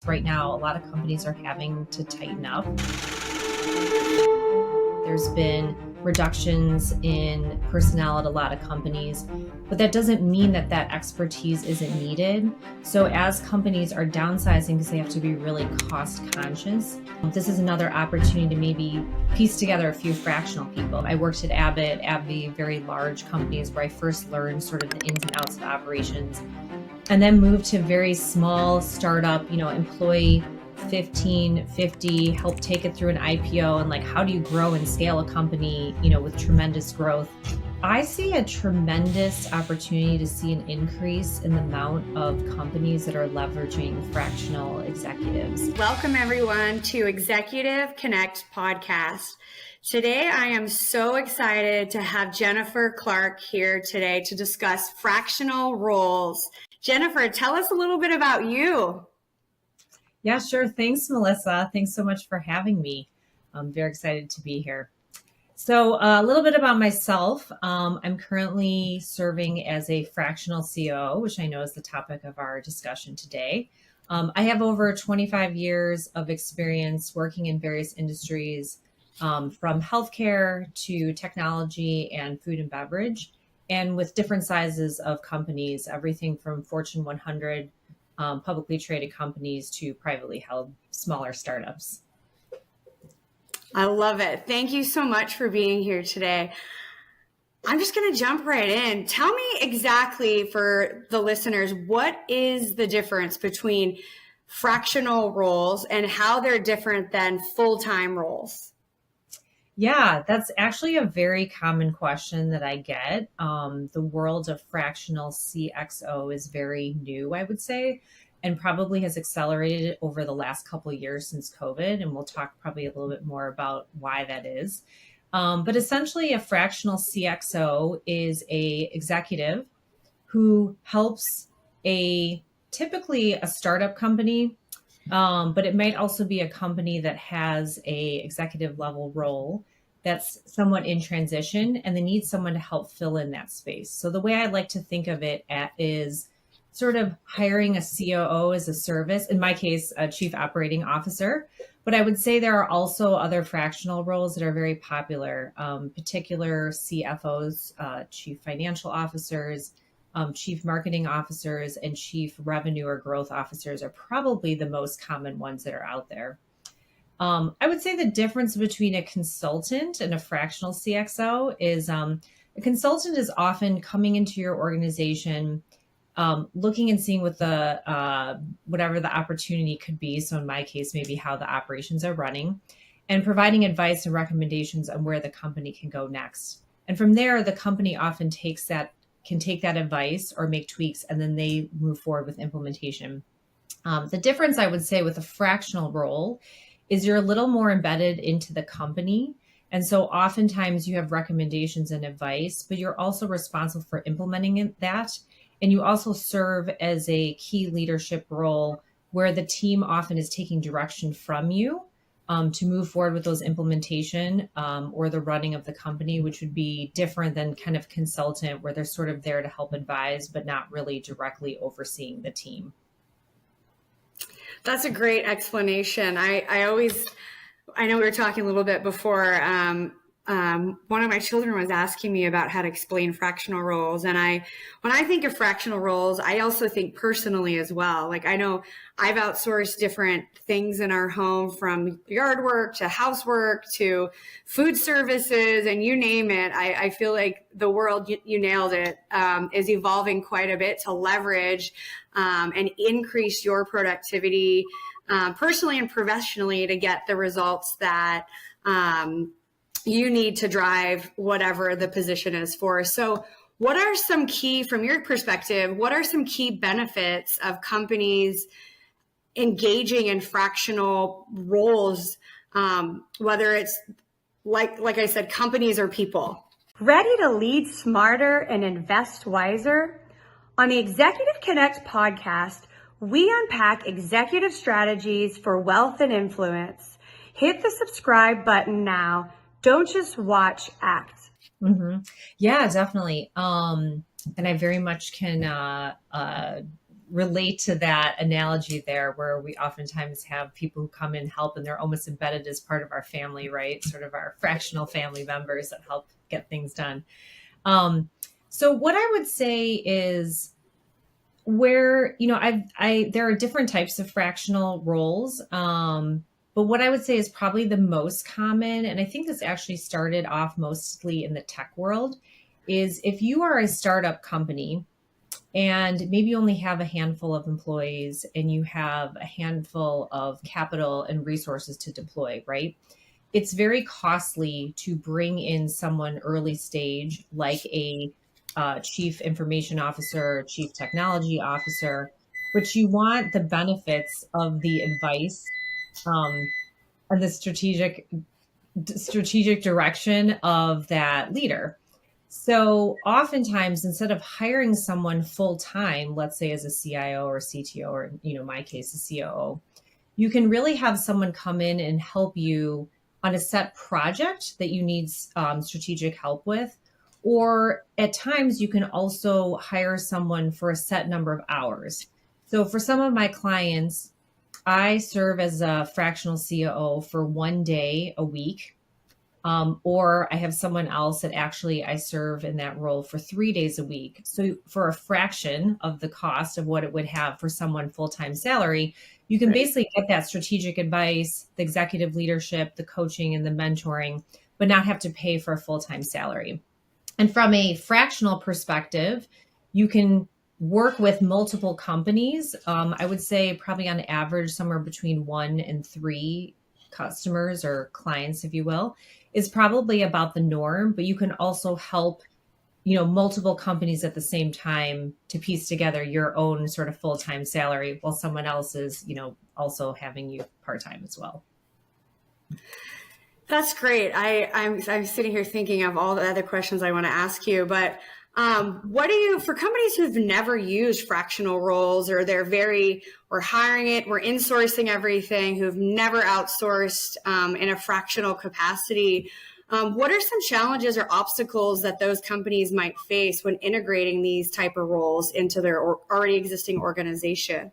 Right now, a lot of companies are having to tighten up. There's been reductions in personnel at a lot of companies, but that doesn't mean that expertise isn't needed. So as companies are downsizing because they have to be really cost conscious, this is another opportunity to maybe piece together a few fractional people. I worked at Abbott, AbbVie, very large companies where I first learned sort of the ins and outs of operations, and then moved to very small startup, employee 15, 50, help take it through an IPO, and how do you grow and scale a company, with tremendous growth. I see a tremendous opportunity to see an increase in the amount of companies that are leveraging fractional executives. Welcome everyone to Executive Connect podcast. Today, I am so excited to have Jennifer Clark here today to discuss fractional roles. Jennifer, tell us a little bit about you. Yeah, sure. Thanks, Melissa. Thanks so much for having me. I'm very excited to be here. So a little bit about myself. I'm currently serving as a fractional COO, which I know is the topic of our discussion today. I have over 25 years of experience working in various industries, from healthcare to technology and food and beverage, and with different sizes of companies, everything from Fortune 100 publicly traded companies to privately held smaller startups. I love it. Thank you so much for being here today. I'm just going to jump right in. Tell me exactly, for the listeners, what is the difference between fractional roles and how they're different than full-time roles? Yeah, that's actually a very common question that I get. The world of fractional CXO is very new, I would say, and probably has accelerated over the last couple of years since COVID. And we'll talk probably a little bit more about why that is. But essentially, a fractional CXO is a executive who helps typically a startup company, but it might also be a company that has a executive level role that's somewhat in transition, and they need someone to help fill in that space. So the way I like to think of it is sort of hiring a COO as a service, in my case, a chief operating officer. But I would say there are also other fractional roles that are very popular, particular CFOs, chief financial officers, chief marketing officers, and chief revenue or growth officers are probably the most common ones that are out there. I would say the difference between a consultant and a fractional CXO is a consultant is often coming into your organization, looking and seeing what whatever the opportunity could be. So in my case, maybe how the operations are running, and providing advice and recommendations on where the company can go next. And from there, the company often can take that advice or make tweaks, and then they move forward with implementation. The difference, I would say, with a fractional role is you're a little more embedded into the company. And so oftentimes you have recommendations and advice, but you're also responsible for implementing that. And you also serve as a key leadership role where the team often is taking direction from you to move forward with those implementation or the running of the company, which would be different than kind of consultant, where they're sort of there to help advise, but not really directly overseeing the team. That's a great explanation. I know we were talking a little bit before. One of my children was asking me about how to explain fractional roles. And when I think of fractional roles, I also think personally as well. I know I've outsourced different things in our home, from yard work to housework to food services, and you name it. I feel like the world, you nailed it, is evolving quite a bit to leverage and increase your productivity personally and professionally to get the results that you need to drive whatever the position is for. So what are some key, from your perspective, what are some key benefits of companies engaging in fractional roles, whether it's like I said, companies or people? Ready to lead smarter and invest wiser? On the Executive Connect podcast, we unpack executive strategies for wealth and influence. Hit the subscribe button now. Don't just watch, act. Mm-hmm. Yeah, definitely. And I very much can relate to that analogy there, where we oftentimes have people who come in and help, and they're almost embedded as part of our family, right? Sort of our fractional family members that help get things done. So what I would say is, where, there are different types of fractional roles. But what I would say is probably the most common, and I think this actually started off mostly in the tech world, is if you are a startup company and maybe you only have a handful of employees and you have a handful of capital and resources to deploy, right? It's very costly to bring in someone early stage, like a chief information officer, chief technology officer, but you want the benefits of the advice, um, and the strategic direction of that leader. So oftentimes, instead of hiring someone full time, let's say as a CIO or CTO, or my case, a COO, you can really have someone come in and help you on a set project that you need strategic help with. Or at times, you can also hire someone for a set number of hours. So for some of my clients, I serve as a fractional COO for 1 day a week. Or I have someone else that actually I serve in that role for 3 days a week. So for a fraction of the cost of what it would have for someone full-time salary, you can Right. basically get that strategic advice, the executive leadership, the coaching, and the mentoring, but not have to pay for a full-time salary. And from a fractional perspective, you can work with multiple companies. I would say probably on average, somewhere between 1 and 3 customers or clients, if you will, is probably about the norm. But you can also help, multiple companies at the same time to piece together your own sort of full-time salary while someone else is, also having you part-time as well. That's great. I'm sitting here thinking of all the other questions I want to ask you, but what do you, for companies who've never used fractional roles, or we're hiring it, we're insourcing everything, who've never outsourced in a fractional capacity, what are some challenges or obstacles that those companies might face when integrating these type of roles into their already existing organization?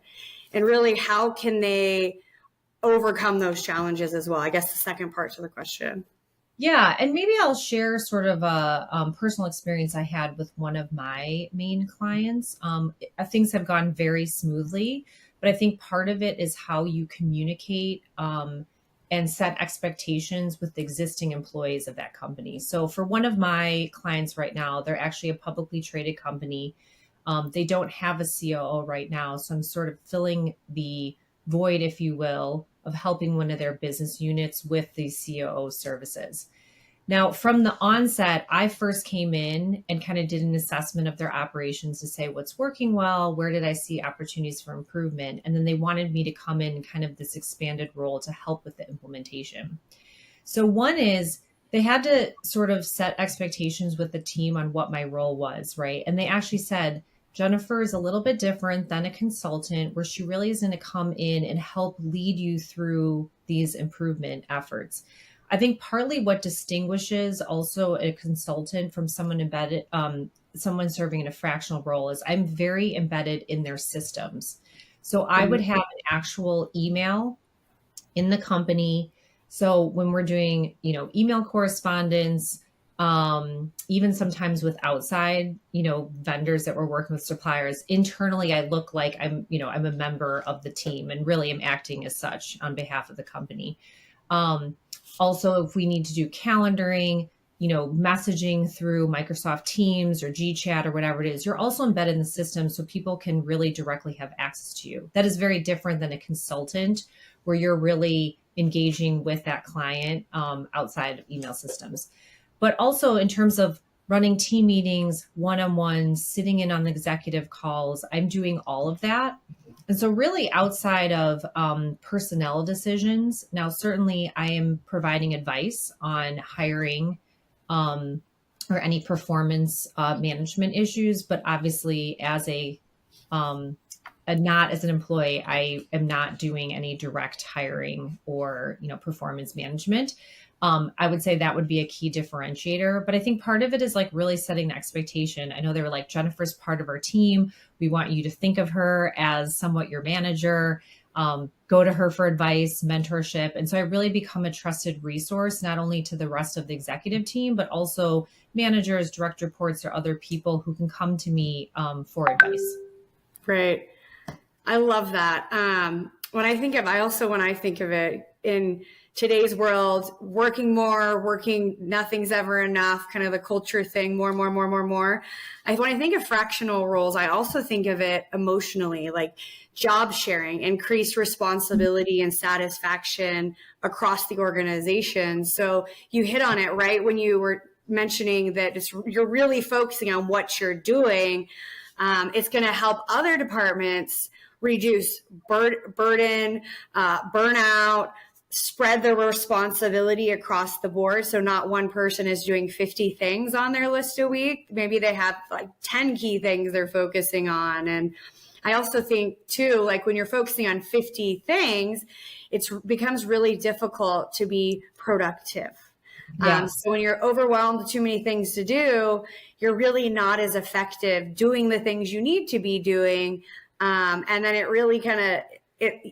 And really, how can they overcome those challenges as well? I guess the second part to the question. Yeah, and maybe I'll share sort of a personal experience I had with one of my main clients. Things have gone very smoothly, but I think part of it is how you communicate, and set expectations with the existing employees of that company. So for one of my clients right now, they're actually a publicly traded company. They don't have a COO right now, so I'm sort of filling the void, if you will, of helping one of their business units with these COO services. Now, from the onset, I first came in and kind of did an assessment of their operations to say what's working well, where did I see opportunities for improvement, and then they wanted me to come in kind of this expanded role to help with the implementation. So one is, they had to sort of set expectations with the team on what my role was, right? And they actually said, Jennifer is a little bit different than a consultant, where she really is going to come in and help lead you through these improvement efforts. I think partly what distinguishes also a consultant from someone embedded, someone serving in a fractional role, is I'm very embedded in their systems. So I would have an actual email in the company. So when we're doing, email correspondence, even sometimes with outside, vendors that we're working with, suppliers, internally, I look like I'm a member of the team, and really am acting as such on behalf of the company. Also, if we need to do calendaring, messaging through Microsoft Teams or GChat or whatever it is, you're also embedded in the system so people can really directly have access to you. That is very different than a consultant, where you're really engaging with that client outside of email systems. But also in terms of running team meetings, one-on-ones, sitting in on the executive calls, I'm doing all of that. And so really outside of personnel decisions, now certainly I am providing advice on hiring or any performance management issues, but obviously as not as an employee, I am not doing any direct hiring or performance management. I would say that would be a key differentiator. But I think part of it is like really setting the expectation. I know they were like, Jennifer's part of our team. We want you to think of her as somewhat your manager. Go to her for advice, mentorship. And so I really become a trusted resource, not only to the rest of the executive team, but also managers, direct reports, or other people who can come to me for advice. Right. I love that. When I think of it in today's world, working more, nothing's ever enough, kind of the culture thing, more. When I think of fractional roles, I also think of it emotionally, like job sharing, increased responsibility and satisfaction across the organization. So you hit on it, right? When you were mentioning that you're really focusing on what you're doing. It's going to help other departments reduce burden, burnout, spread the responsibility across the board. So not one person is doing 50 things on their list a week. Maybe they have like 10 key things they're focusing on. And I also think too, like when you're focusing on 50 things, it becomes really difficult to be productive. Yes. So when you're overwhelmed with too many things to do, you're really not as effective doing the things you need to be doing. And then it really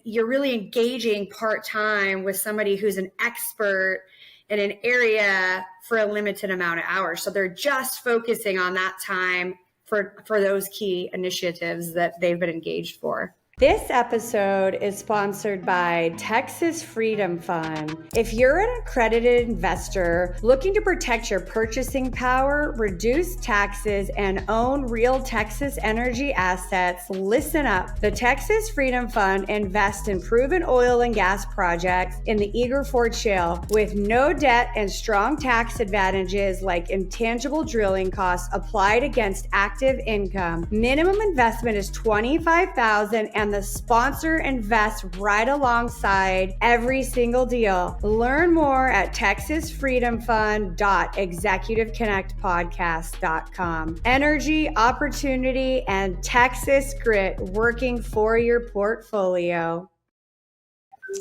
you're really engaging part-time with somebody who's an expert in an area for a limited amount of hours. So they're just focusing on that time for those key initiatives that they've been engaged for. This episode is sponsored by Texas Freedom Fund. If you're an accredited investor looking to protect your purchasing power, reduce taxes, and own real Texas energy assets, listen up. The Texas Freedom Fund invests in proven oil and gas projects in the Eagle Ford Shale with no debt and strong tax advantages like intangible drilling costs applied against active income. Minimum investment is $25,000 and the sponsor invests right alongside every single deal. Learn more at texasfreedomfund.executiveconnectpodcast.com. Energy, opportunity, and Texas grit working for your portfolio.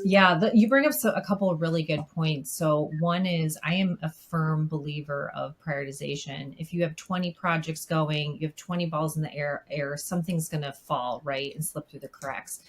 Yeah, you bring up a couple of really good points. So one is I am a firm believer of prioritization. If you have 20 projects going, you have 20 balls in the air, something's going to fall, right, and slip through the cracks.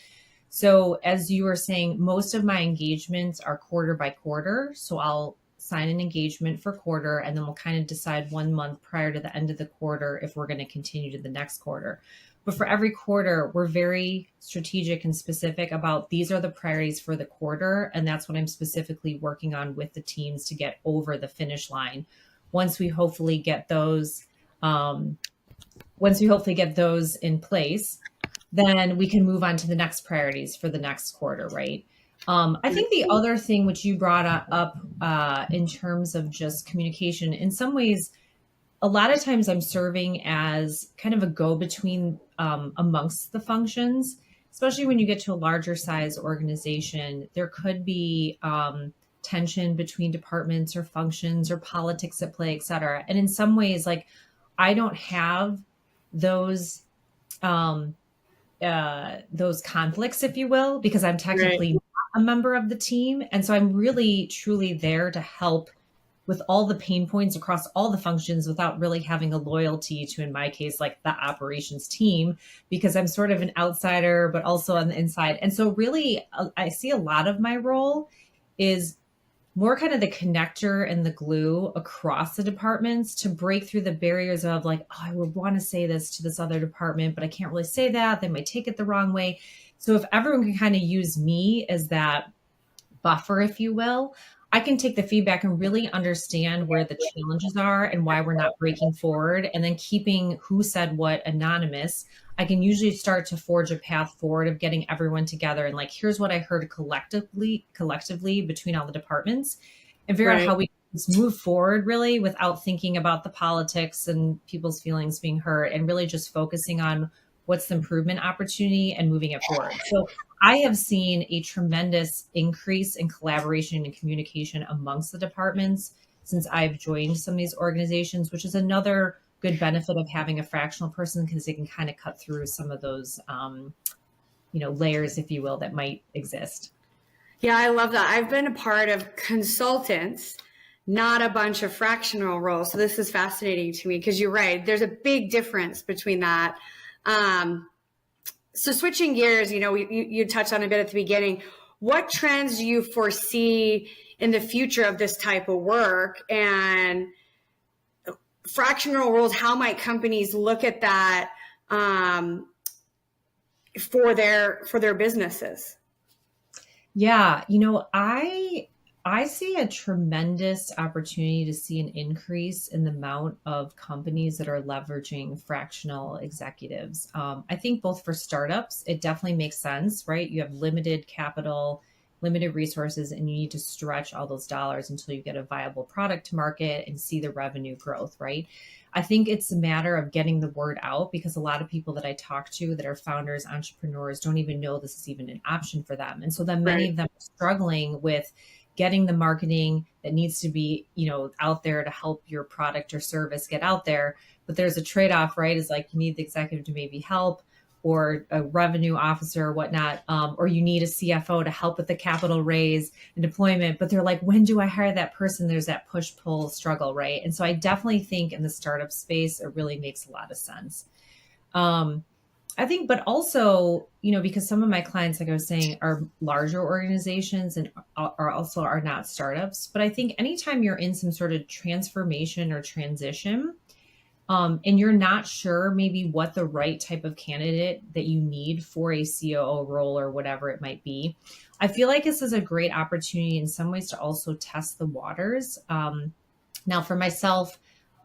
So as you were saying, most of my engagements are quarter by quarter. So I'll sign an engagement for quarter, and then we'll kind of decide 1 month prior to the end of the quarter if we're going to continue to the next quarter. But for every quarter, we're very strategic and specific about these are the priorities for the quarter. And that's what I'm specifically working on with the teams to get over the finish line. Once we hopefully get those, in place, then we can move on to the next priorities for the next quarter, right? I think the other thing which you brought up in terms of just communication, in some ways, a lot of times I'm serving as kind of a go-between amongst the functions, especially when you get to a larger size organization. There could be tension between departments or functions or politics at play, et cetera. And in some ways, like I don't have those conflicts, if you will, because I'm technically not a member of the team. And so I'm really, truly there to help with all the pain points across all the functions without really having a loyalty to, in my case, like the operations team, because I'm sort of an outsider, but also on the inside. And so really, I see a lot of my role is more kind of the connector and the glue across the departments to break through the barriers of like, oh, I would want to say this to this other department, but I can't really say that. They might take it the wrong way. So if everyone can kind of use me as that buffer, if you will, I can take the feedback and really understand where the challenges are and why we're not breaking forward. And then keeping who said what anonymous, I can usually start to forge a path forward of getting everyone together and like, here's what I heard collectively between all the departments, and figure out how we move forward really without thinking about the politics and people's feelings being hurt, and really just focusing on what's the improvement opportunity and moving it forward. So I have seen a tremendous increase in collaboration and communication amongst the departments since I've joined some of these organizations, which is another good benefit of having a fractional person, because they can kind of cut through some of those, layers, if you will, that might exist. Yeah, I love that. I've been a part of consultants not a bunch of fractional roles. So this is fascinating to me because you're right. There's a big difference between that. So switching gears, you touched on a bit at the beginning. What trends do you foresee in the future of this type of work, and fractional roles? How might companies look at that for their businesses? Yeah, I see a tremendous opportunity to see an increase in the amount of companies that are leveraging fractional executives. I think both for startups, it definitely makes sense, right? You have limited capital, limited resources, and you need to stretch all those dollars until you get a viable product to market and see the revenue growth, right? I think it's a matter of getting the word out, because a lot of people that I talk to that are founders, entrepreneurs, don't even know this is even an option for them. And so then many Right. of them are struggling with getting the marketing that needs to be, out there to help your product or service get out there. But there's a trade-off, right? Is like you need the executive to maybe help, or a revenue officer or whatnot, or you need a CFO to help with the capital raise and deployment. But they're like, when do I hire that person? There's that push-pull struggle, right? And so I definitely think in the startup space, it really makes a lot of sense. I think, but also, because some of my clients, like I was saying, are larger organizations and are not startups. But I think anytime you're in some sort of transformation or transition, and you're not sure maybe what the right type of candidate that you need for a COO role or whatever it might be, I feel like this is a great opportunity in some ways to also test the waters. Now, for myself,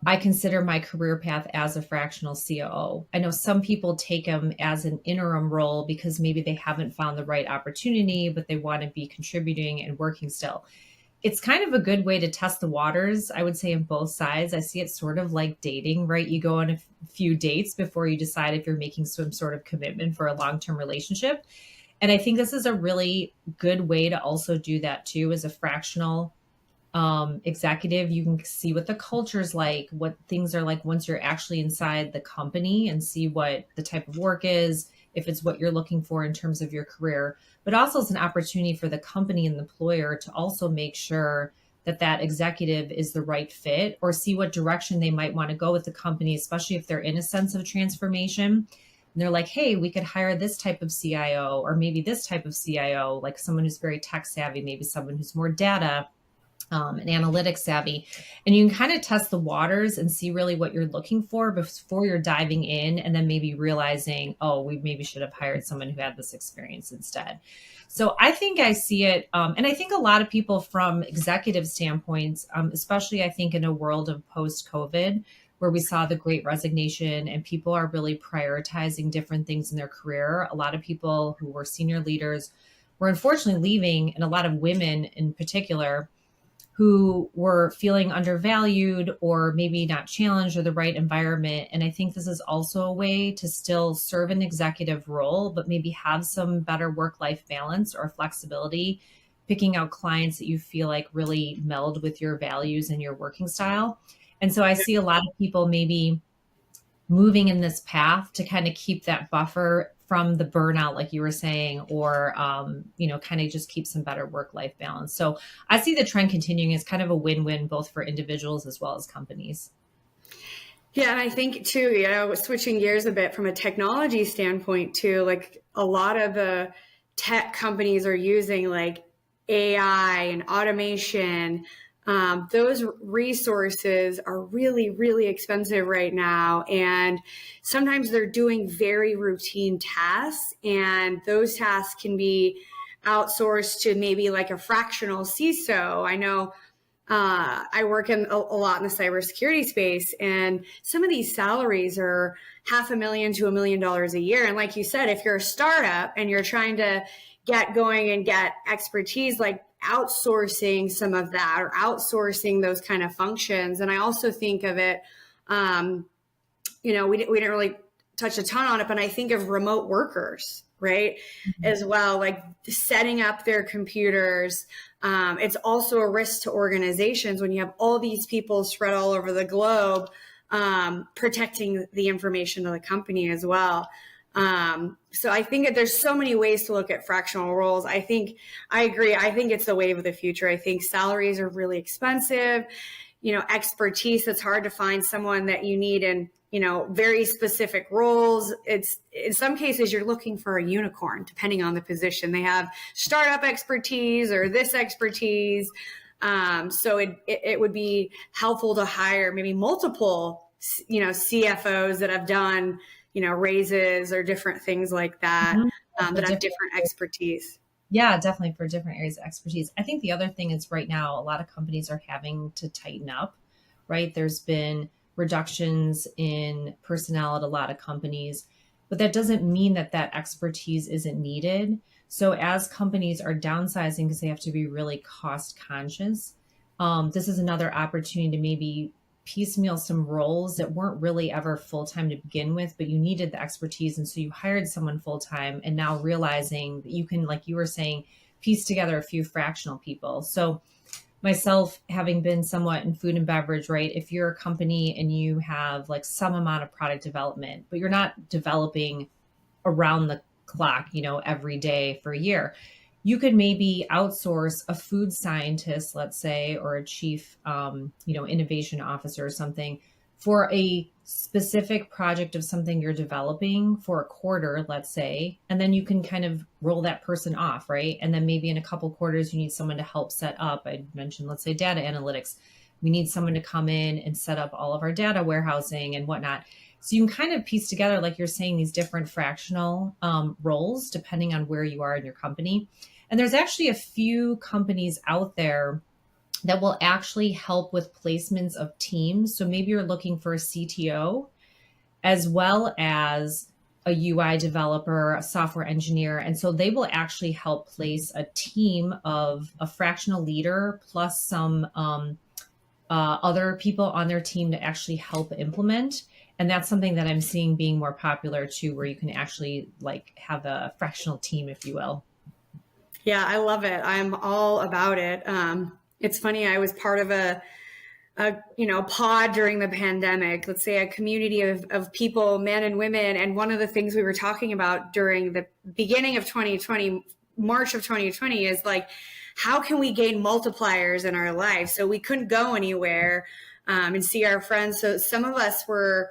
I consider my career path as a fractional COO. I know some people take them as an interim role because maybe they haven't found the right opportunity, but they want to be contributing and working still. It's kind of a good way to test the waters, I would say, on both sides. I see it sort of like dating, right? You go on a few dates before you decide if you're making some sort of commitment for a long-term relationship. And I think this is a really good way to also do that too, as a fractional executive. You can see what the culture's like, what things are like once you're actually inside the company, and see what the type of work is, if it's what you're looking for in terms of your career. But also it's an opportunity for the company and the employer to also make sure that that executive is the right fit, or see what direction they might want to go with the company, especially if they're in a sense of transformation. And they're like, hey, we could hire this type of CIO, or maybe this type of CIO, like someone who's very tech savvy, maybe someone who's more data and analytics savvy. And you can kind of test the waters and see really what you're looking for before you're diving in, and then maybe realizing, oh, we maybe should have hired someone who had this experience instead. So I think I see it. And I think a lot of people from executive standpoints, especially I think in a world of post-COVID, where we saw the great resignation and people are really prioritizing different things in their career. A lot of people who were senior leaders were unfortunately leaving, and a lot of women in particular who were feeling undervalued or maybe not challenged or the right environment. And I think this is also a way to still serve an executive role, but maybe have some better work-life balance or flexibility, picking out clients that you feel like really meld with your values and your working style. And so I see a lot of people maybe moving in this path to kind of keep that buffer from the burnout, like you were saying, or, kind of just keep some better work-life balance. So I see the trend continuing as kind of a win-win, both for individuals as well as companies. Yeah, and I think too, switching gears a bit from a technology standpoint too, like a lot of the tech companies are using like AI and automation. Those resources are really, really expensive right now. And sometimes they're doing very routine tasks, and those tasks can be outsourced to maybe like a fractional CISO. I know I work in a lot in the cybersecurity space, and some of these salaries are $500,000 to $1 million a year. And like you said, if you're a startup and you're trying to get going and get expertise, like outsourcing some of that or outsourcing those kind of functions. And I also think of it, we didn't really touch a ton on it, but I think of remote workers, right? Mm-hmm. As well, like setting up their computers. It's also a risk to organizations when you have all these people spread all over the globe, protecting the information of the company as well. So I think that there's so many ways to look at fractional roles. I agree. I think it's the wave of the future. I think salaries are really expensive. Expertise, it's hard to find someone that you need in, very specific roles. It's, in some cases, you're looking for a unicorn, depending on the position. They have startup expertise or this expertise. So it would be helpful to hire maybe multiple, CFOs that have done, raises or different things like that, Mhm. For that have different different expertise. Yeah, definitely for different areas of expertise. I think the other thing is right now, a lot of companies are having to tighten up, right? There's been reductions in personnel at a lot of companies, but that doesn't mean that that expertise isn't needed. So as companies are downsizing because they have to be really cost conscious, this is another opportunity to maybe piecemeal some roles that weren't really ever full time to begin with, but you needed the expertise. And so you hired someone full time and now realizing that you can, like you were saying, piece together a few fractional people. So myself having been somewhat in food and beverage, right? If you're a company and you have like some amount of product development, but you're not developing around the clock, every day for a year, you could maybe outsource a food scientist, let's say, or a chief, innovation officer or something for a specific project of something you're developing for a quarter, let's say, and then you can kind of roll that person off, right? And then maybe in a couple quarters, you need someone to help set up. I mentioned, let's say, data analytics. We need someone to come in and set up all of our data warehousing and whatnot. So you can kind of piece together, like you're saying, these different fractional roles depending on where you are in your company. And there's actually a few companies out there that will actually help with placements of teams. So maybe you're looking for a CTO as well as a UI developer, a software engineer. And so they will actually help place a team of a fractional leader plus some other people on their team to actually help implement. And that's something that I'm seeing being more popular too, where you can actually like have a fractional team, if you will. Yeah, I love it. I'm all about it. It's funny. I was part of a pod during the pandemic, let's say a community of people, men and women. And one of the things we were talking about during the beginning of 2020, March of 2020, is like, how can we gain multipliers in our lives? So we couldn't go anywhere and see our friends. So some of us were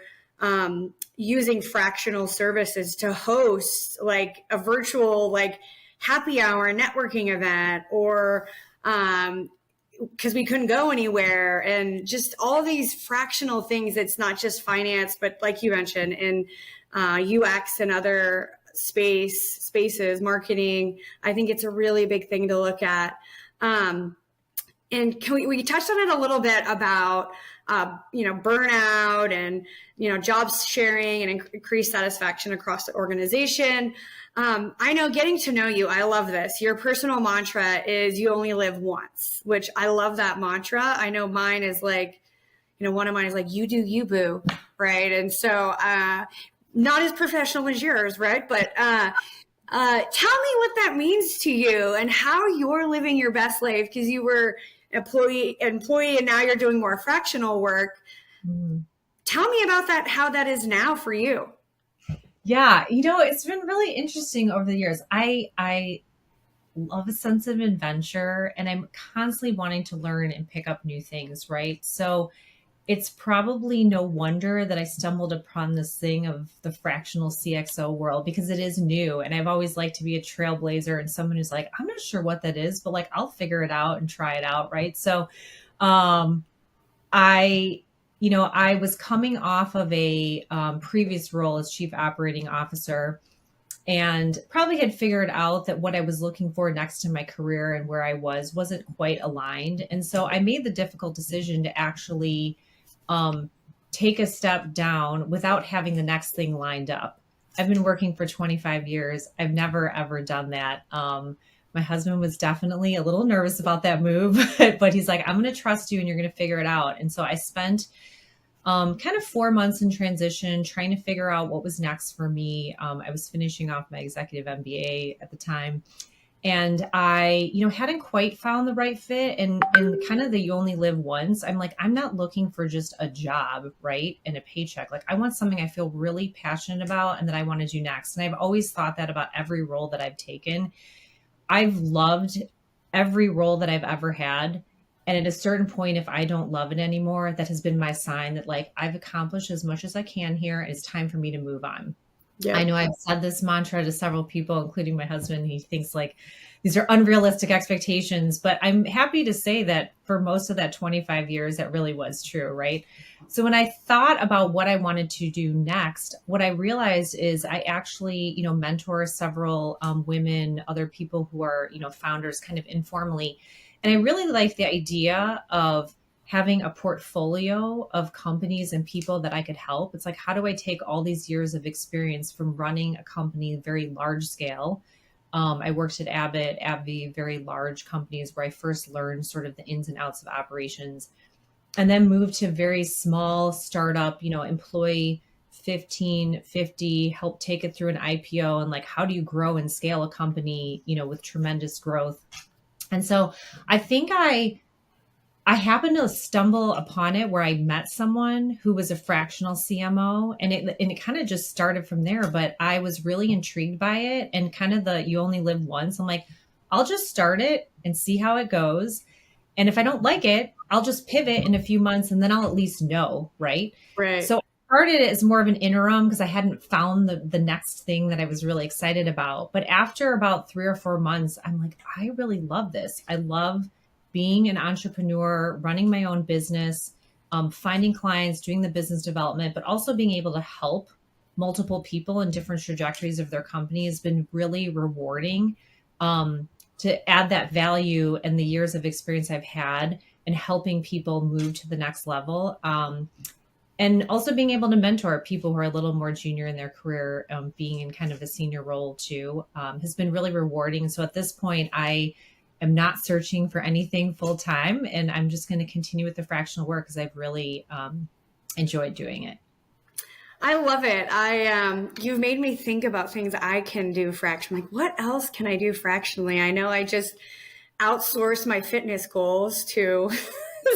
using fractional services to host like a virtual like happy hour networking event, or because we couldn't go anywhere, and just all these fractional things. It's not just finance, but like you mentioned, in UX and other spaces, marketing. I think it's a really big thing to look at. And we touched on it a little bit about, burnout and, jobs sharing and increased satisfaction across the organization. I know, getting to know you, I love this. Your personal mantra is you only live once, which I love that mantra. I know mine is like, one of mine is like, you do you, boo. Right. And so, not as professional as yours, right? But tell me what that means to you and how you're living your best life, because you were employee, and now you're doing more fractional work. Mm. Tell me about that, how that is now for you. Yeah, it's been really interesting over the years. I love a sense of adventure and I'm constantly wanting to learn and pick up new things, right? So it's probably no wonder that I stumbled upon this thing of the fractional CXO world because it is new. And I've always liked to be a trailblazer and someone who's like, I'm not sure what that is, but like, I'll figure it out and try it out. Right. So, I, I was coming off of a previous role as chief operating officer and probably had figured out that what I was looking for next in my career and where I wasn't quite aligned. And so I made the difficult decision to actually take a step down without having the next thing lined up. I've been working for 25 years. I've never, ever done that. My husband was definitely a little nervous about that move, but he's like, I'm going to trust you and you're going to figure it out. And so I spent kind of 4 months in transition, trying to figure out what was next for me. I was finishing off my executive MBA at the time. And I, hadn't quite found the right fit, and kind of the you only live once. I'm like, I'm not looking for just a job, right? And a paycheck. Like I want something I feel really passionate about and that I want to do next. And I've always thought that about every role that I've taken. I've loved every role that I've ever had. And at a certain point, if I don't love it anymore, that has been my sign that like I've accomplished as much as I can here. It's time for me to move on. I Yep. know I've said this mantra to several people, including my husband. He thinks like these are unrealistic expectations, but I'm happy to say that for most of that 25 years, that really was true, right? So when I thought about what I wanted to do next, what I realized is I actually, mentor several women, other people who are, founders kind of informally. And I really like the idea of having a portfolio of companies and people that I could help. It's like, how do I take all these years of experience from running a company very large scale? I worked at Abbott, AbbVie, very large companies where I first learned sort of the ins and outs of operations, and then moved to very small startup, employee 15, 50, help take it through an IPO, and like, how do you grow and scale a company, with tremendous growth? And so I think I happened to stumble upon it where I met someone who was a fractional CMO, and it kind of just started from there. But I was really intrigued by it, and kind of the you only live once. I'm like, I'll just start it and see how it goes. And if I don't like it, I'll just pivot in a few months and then I'll at least know, right? Right. So I started it as more of an interim because I hadn't found the next thing that I was really excited about. But after about 3 or 4 months, I'm like, I really love this. I love being an entrepreneur, running my own business, finding clients, doing the business development, but also being able to help multiple people in different trajectories of their company has been really rewarding. To add that value and the years of experience I've had and helping people move to the next level. And also being able to mentor people who are a little more junior in their career, being in kind of a senior role too, has been really rewarding. So at this point, I am not searching for anything full time, and I'm just going to continue with the fractional work because I've really enjoyed doing it. I love it. You've made me think about things I can do fractionally. Like, what else can I do fractionally? I know I just outsource my fitness goals to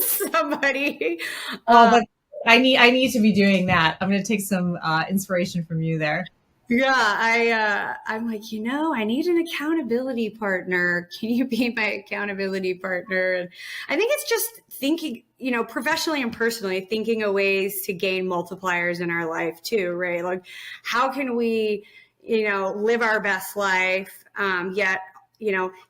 somebody. Oh, but I need to be doing that. I'm going to take some inspiration from you there. Yeah, I'm like, I need an accountability partner. Can you be my accountability partner? And I think it's just thinking, professionally and personally, thinking of ways to gain multipliers in our life too, right? Like, how can we, live our best life, yet,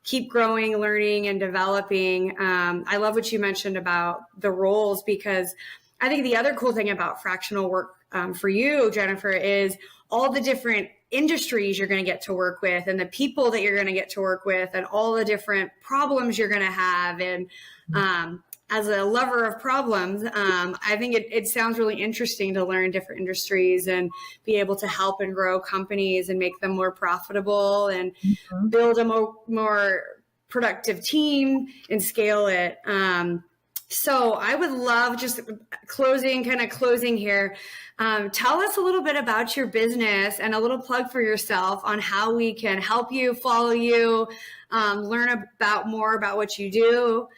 keep growing, learning, and developing. I love what you mentioned about the roles, because I think the other cool thing about fractional work for you, Jennifer, is all the different industries you're going to get to work with, and the people that you're going to get to work with, and all the different problems you're going to have. And as a lover of problems, I think it sounds really interesting to learn different industries and be able to help and grow companies and make them more profitable and Mhm. build a more productive team and scale it. So I would love, just closing here. Tell us a little bit about your business and a little plug for yourself on how we can help you, follow you, learn more about what you do,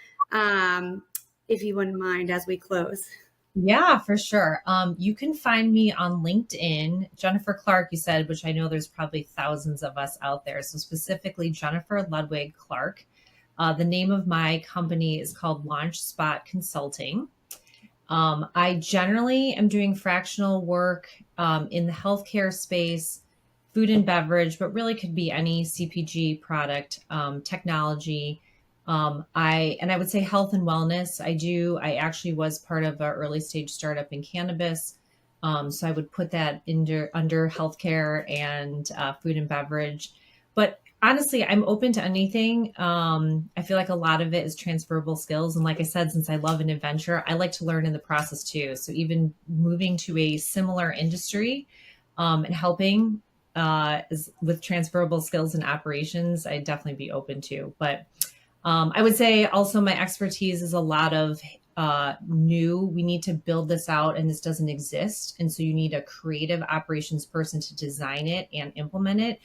if you wouldn't mind, as we close. Yeah, for sure. You can find me on LinkedIn, Jennifer Clark, you said, which I know there's probably thousands of us out there. So specifically Jennifer Ludwig Clark. The name of my company is called Launch Spot Consulting. I generally am doing fractional work in the healthcare space, food and beverage, but really could be any CPG product, technology. I would say health and wellness. I actually was part of an early stage startup in cannabis. So I would put that under healthcare and food and beverage. But honestly, I'm open to anything. I feel like a lot of it is transferable skills. And like I said, since I love an adventure, I like to learn in the process too. So even moving to a similar industry and helping with transferable skills and operations, I'd definitely be open to. But I would say also my expertise is a lot of we need to build this out and this doesn't exist. And so you need a creative operations person to design it and implement it.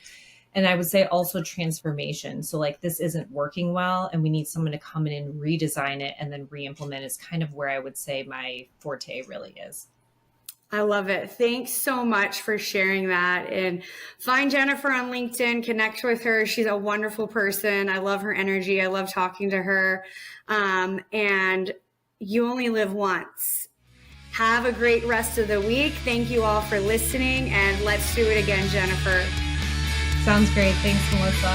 And I would say also transformation. So like this isn't working well and we need someone to come in and redesign it and then re-implement is kind of where I would say my forte really is. I love it. Thanks so much for sharing that. And find Jennifer on LinkedIn, connect with her. She's a wonderful person. I love her energy. I love talking to her. And you only live once. Have a great rest of the week. Thank you all for listening, and let's do it again, Jennifer. Sounds great. Thanks, Melissa.